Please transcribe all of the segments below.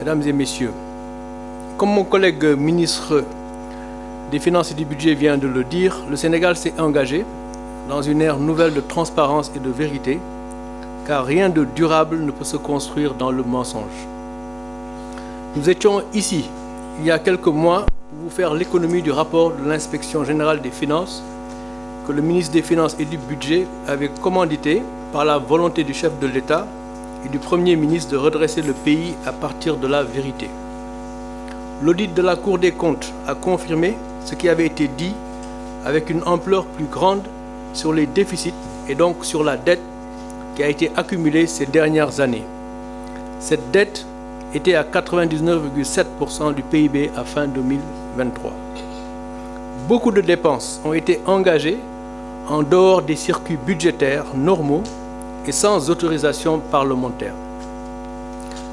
Mesdames et messieurs, comme mon collègue ministre des Finances et du Budget vient de le dire, le Sénégal s'est engagé dans une ère nouvelle de transparence et de vérité, car rien de durable ne peut se construire dans le mensonge. Nous étions ici, il y a quelques mois, pour vous faire l'économie du rapport de l'Inspection générale des finances que le ministre des Finances et du Budget avait commandité par la volonté du chef de l'État et du Premier ministre de redresser le pays à partir de la vérité. L'audit de la Cour des comptes a confirmé ce qui avait été dit avec une ampleur plus grande sur les déficits et donc sur la dette qui a été accumulée ces dernières années. Cette dette était à 99,7% du PIB à fin 2023. Beaucoup de dépenses ont été engagées en dehors des circuits budgétaires normaux et sans autorisation parlementaire.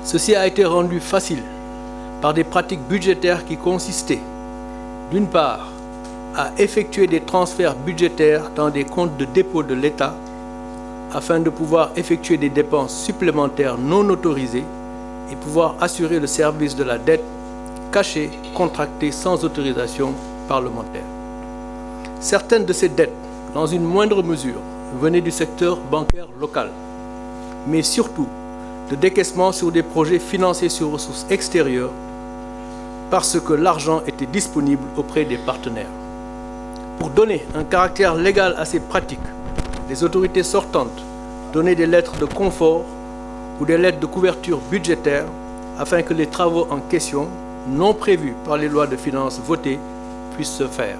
Ceci a été rendu facile par des pratiques budgétaires qui consistaient, d'une part, à effectuer des transferts budgétaires dans des comptes de dépôt de l'État afin de pouvoir effectuer des dépenses supplémentaires non autorisées et pouvoir assurer le service de la dette cachée, contractée sans autorisation parlementaire. Certaines de ces dettes, dans une moindre mesure, venaient du secteur bancaire local, mais surtout de décaissements sur des projets financés sur ressources extérieures parce que l'argent était disponible auprès des partenaires. Pour donner un caractère légal à ces pratiques, les autorités sortantes donnaient des lettres de confort ou des lettres de couverture budgétaire afin que les travaux en question, non prévus par les lois de finances votées, puissent se faire.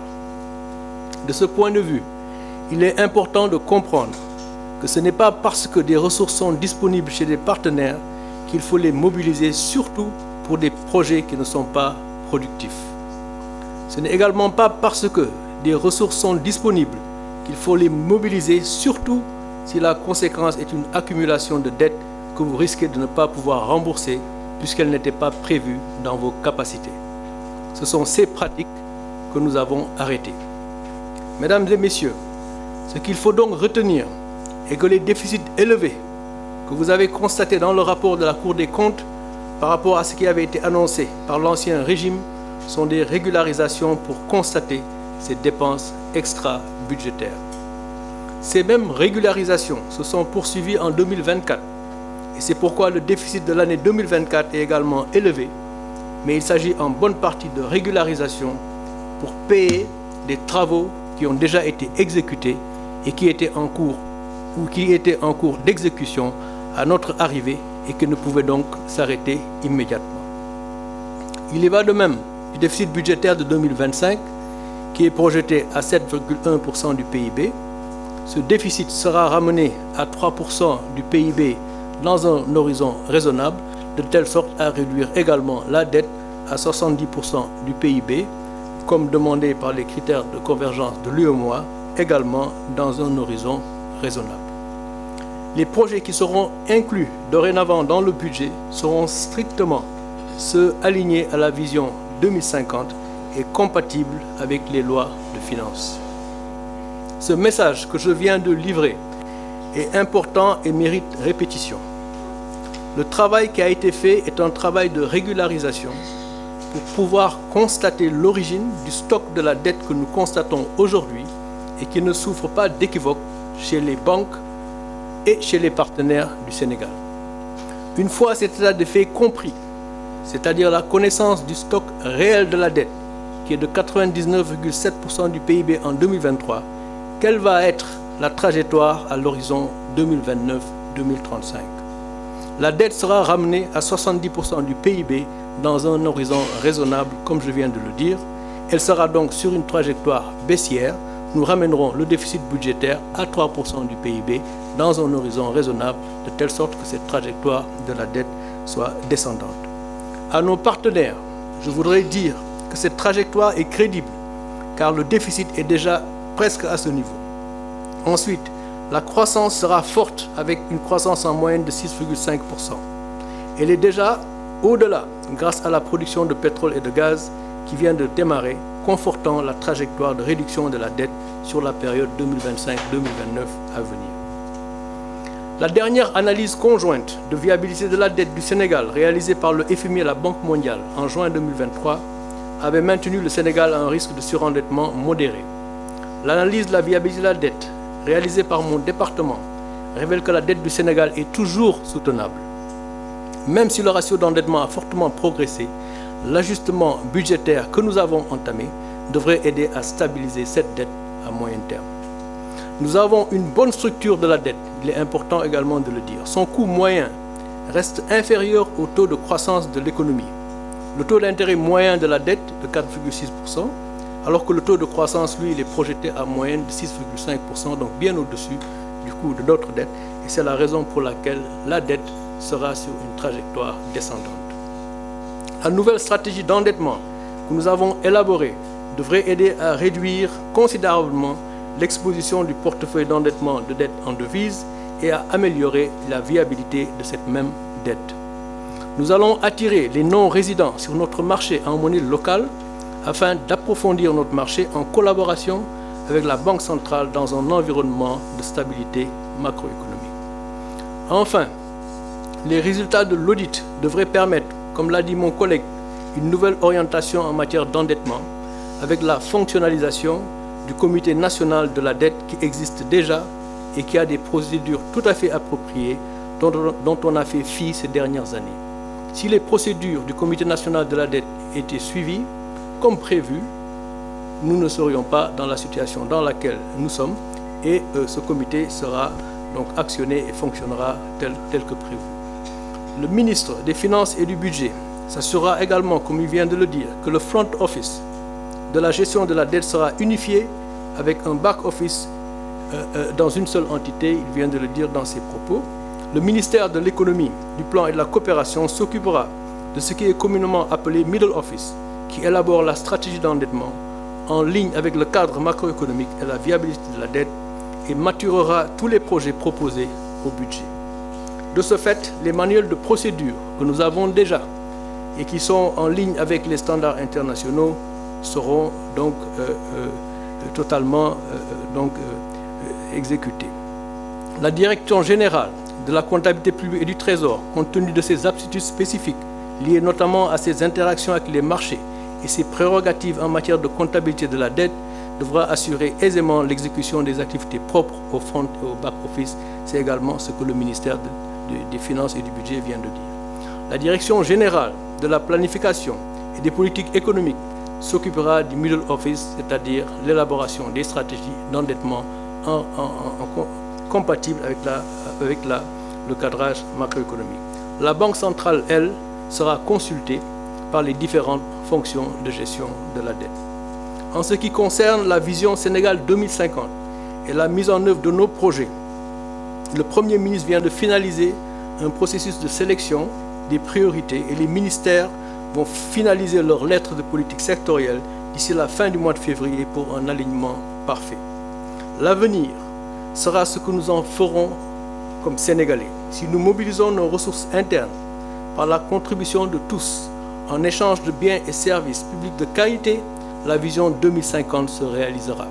De ce point de vue, il est important de comprendre que ce n'est pas parce que des ressources sont disponibles chez des partenaires qu'il faut les mobiliser, surtout pour des projets qui ne sont pas productifs. Ce n'est également pas parce que des ressources sont disponibles qu'il faut les mobiliser, surtout si la conséquence est une accumulation de dettes que vous risquez de ne pas pouvoir rembourser puisqu'elles n'étaient pas prévues dans vos capacités. Ce sont ces pratiques que nous avons arrêtées. Mesdames et messieurs, ce qu'il faut donc retenir est que les déficits élevés que vous avez constatés dans le rapport de la Cour des comptes par rapport à ce qui avait été annoncé par l'ancien régime sont des régularisations pour constater ces dépenses extra-budgétaires. Ces mêmes régularisations se sont poursuivies en 2024 et c'est pourquoi le déficit de l'année 2024 est également élevé, mais il s'agit en bonne partie de régularisation pour payer des travaux qui ont déjà été exécutés et qui étaient en cours d'exécution à notre arrivée et qui ne pouvaient donc s'arrêter immédiatement. Il y va de même du déficit budgétaire de 2025 qui est projeté à 7,1% du PIB. Ce déficit sera ramené à 3% du PIB dans un horizon raisonnable, de telle sorte à réduire également la dette à 70% du PIB, comme demandé par les critères de convergence de l'UEMOA, également dans un horizon raisonnable. Les projets qui seront inclus dorénavant dans le budget seront strictement ceux alignés à la vision 2050 et compatibles avec les lois de finances. Ce message que je viens de livrer est important et mérite répétition. Le travail qui a été fait est un travail de régularisation pour pouvoir constater l'origine du stock de la dette que nous constatons aujourd'hui et qui ne souffre pas d'équivoque chez les banques et chez les partenaires du Sénégal. Une fois cet état de fait compris, c'est-à-dire la connaissance du stock réel de la dette, qui est de 99,7% du PIB en 2023, quelle va être la trajectoire à l'horizon 2029-2035? La dette sera ramenée à 70% du PIB dans un horizon raisonnable, comme je viens de le dire. Elle sera donc sur une trajectoire baissière. Nous ramènerons le déficit budgétaire à 3% du PIB dans un horizon raisonnable, de telle sorte que cette trajectoire de la dette soit descendante. À nos partenaires, je voudrais dire que cette trajectoire est crédible, car le déficit est déjà presque à ce niveau. Ensuite, la croissance sera forte avec une croissance en moyenne de 6,5%. Elle est déjà au-delà grâce à la production de pétrole et de gaz qui vient de démarrer, confortant la trajectoire de réduction de la dette sur la période 2025-2029 à venir. La dernière analyse conjointe de viabilité de la dette du Sénégal réalisée par le FMI et la Banque mondiale en juin 2023 avait maintenu le Sénégal à un risque de surendettement modéré. L'analyse de la viabilité de la dette réalisée par mon département révèle que la dette du Sénégal est toujours soutenable. Même si le ratio d'endettement a fortement progressé, l'ajustement budgétaire que nous avons entamé devrait aider à stabiliser cette dette à moyen terme. Nous avons une bonne structure de la dette, il est important également de le dire. Son coût moyen reste inférieur au taux de croissance de l'économie. Le taux d'intérêt moyen de la dette de 4,6%, alors que le taux de croissance, lui, il est projeté à moyenne de 6,5%, donc bien au-dessus du coût de notre dette. Et c'est la raison pour laquelle la dette sera sur une trajectoire descendante. La nouvelle stratégie d'endettement que nous avons élaborée devrait aider à réduire considérablement l'exposition du portefeuille d'endettement de dette en devises et à améliorer la viabilité de cette même dette. Nous allons attirer les non-résidents sur notre marché en monnaie locale afin d'approfondir notre marché en collaboration avec la Banque centrale dans un environnement de stabilité macroéconomique. Enfin, les résultats de l'audit devraient permettre, comme l'a dit mon collègue, une nouvelle orientation en matière d'endettement avec la fonctionnalisation du Comité national de la dette qui existe déjà et qui a des procédures tout à fait appropriées dont on a fait fi ces dernières années. Si les procédures du Comité national de la dette étaient suivies comme prévu, nous ne serions pas dans la situation dans laquelle nous sommes et ce comité sera donc actionné et fonctionnera tel que prévu. Le ministre des Finances et du Budget s'assurera également, comme il vient de le dire, que le front office de la gestion de la dette sera unifié avec un back-office dans une seule entité, il vient de le dire dans ses propos. Le ministère de l'économie, du plan et de la coopération s'occupera de ce qui est communément appelé middle office, qui élabore la stratégie d'endettement en ligne avec le cadre macroéconomique et la viabilité de la dette et maturera tous les projets proposés au budget. De ce fait, les manuels de procédure que nous avons déjà et qui sont en ligne avec les standards internationaux seront donc totalement exécutés. La Direction générale de la comptabilité publique et du Trésor, compte tenu de ses aptitudes spécifiques liées notamment à ses interactions avec les marchés et ses prérogatives en matière de comptabilité de la dette, devra assurer aisément l'exécution des activités propres au front et au back-office. C'est également ce que le ministère des Finances et du Budget vient de dire. La Direction générale de la planification et des politiques économiques s'occupera du middle office, c'est-à-dire l'élaboration des stratégies d'endettement compatibles avec le cadrage macroéconomique. La Banque centrale, elle, sera consultée par les différentes fonctions de gestion de la dette. En ce qui concerne la vision Sénégal 2050 et la mise en œuvre de nos projets, le Premier ministre vient de finaliser un processus de sélection des priorités et les ministères vont finaliser leurs lettres de politique sectorielle d'ici la fin du mois de février pour un alignement parfait. L'avenir sera ce que nous en ferons comme Sénégalais. Si nous mobilisons nos ressources internes par la contribution de tous en échange de biens et services publics de qualité, la vision 2050 se réalisera.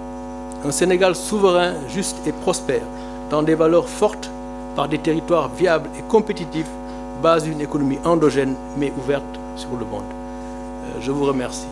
Un Sénégal souverain, juste et prospère, dans des valeurs fortes, par des territoires viables et compétitifs, base d'une économie endogène mais ouverte sur le monde. Je vous remercie.